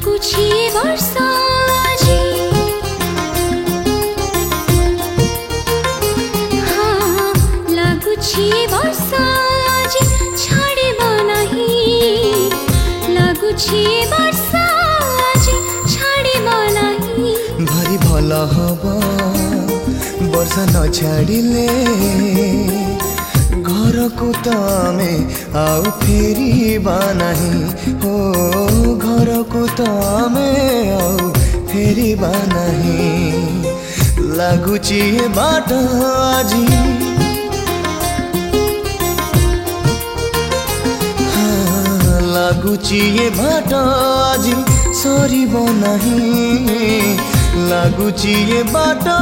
ଲାଗୁଛି ବର୍ଷା ଆଜି ହଁ ଲାଗୁଛି ବର୍ଷା ଆଜି ଛାଡ଼ିବ ନାହିଁ ଲାଗୁଛି ବର୍ଷା ଆଜି ଛାଡ଼ିବ ନାହିଁ ଭାରି ଭଲ ହବ ବର୍ଷା ନ ଛାଡ଼ିଲେ घरको त आमे आउ फेरिबा नहीं हो घरको त आमे आउ फेरिबा नहीं लागुची ये बाटो आजी हाँ लागुची ये बाटो आजी सरिबो नहीं लागुची ये बाटो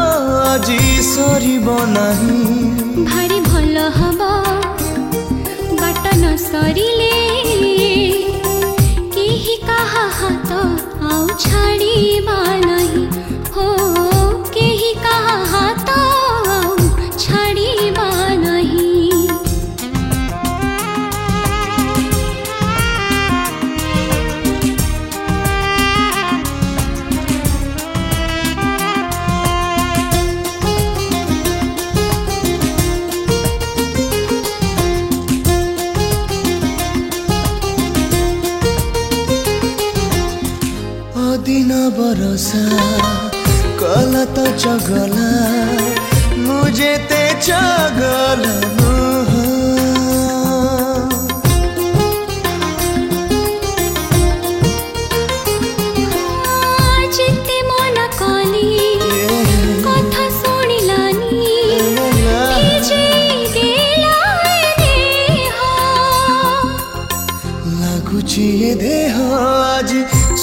आजी सरिबो नहीं भारी भल हबा बाट न सरिले केही कहा हाथ आउ छाड़ीबा नहीं हो केही कहा हाथ आउ छाड़ीबा नहीं दिन बरसा कला तो चगला मुझे ते चगला जिते मन कली कथा सुनिलानी भिजे देला देह लागुची ये देह आज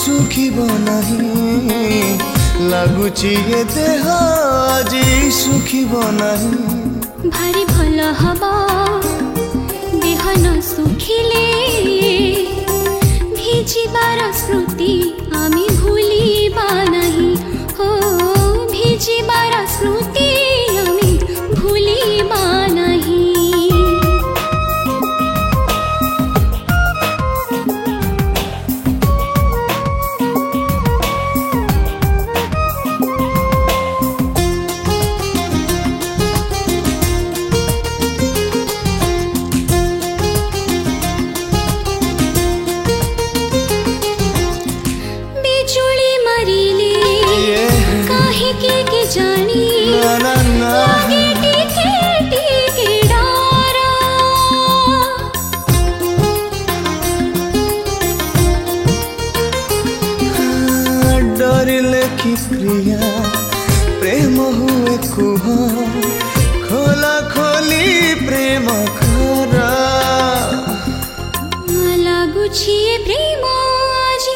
सुखिब नहीं लागुची ये देह आज सुखिब नहीं भारी भल हबा देह न सुखिले भिजिबार स्मृति आमी भूलिबा नहीं हो भिजिबार स्मृति आमी भूलिबा नहीं जानी लागे टीके टीके डारा डरिले कि प्रिया प्रेम हुए कुह खोला खोली प्रेम खरा लागुछि प्रेम आजी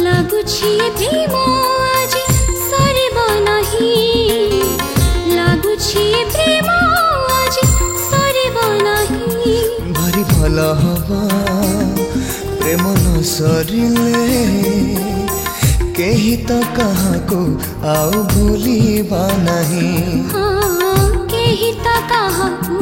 लागुछि प्रेम आजी सरिब नहीं लागुछि प्रेम आजी सरिब नहीं भारी भल हबा प्रेम न सरिले केही तो काहाको आउ भूलिबा नहीं हाँ केही तो काहाको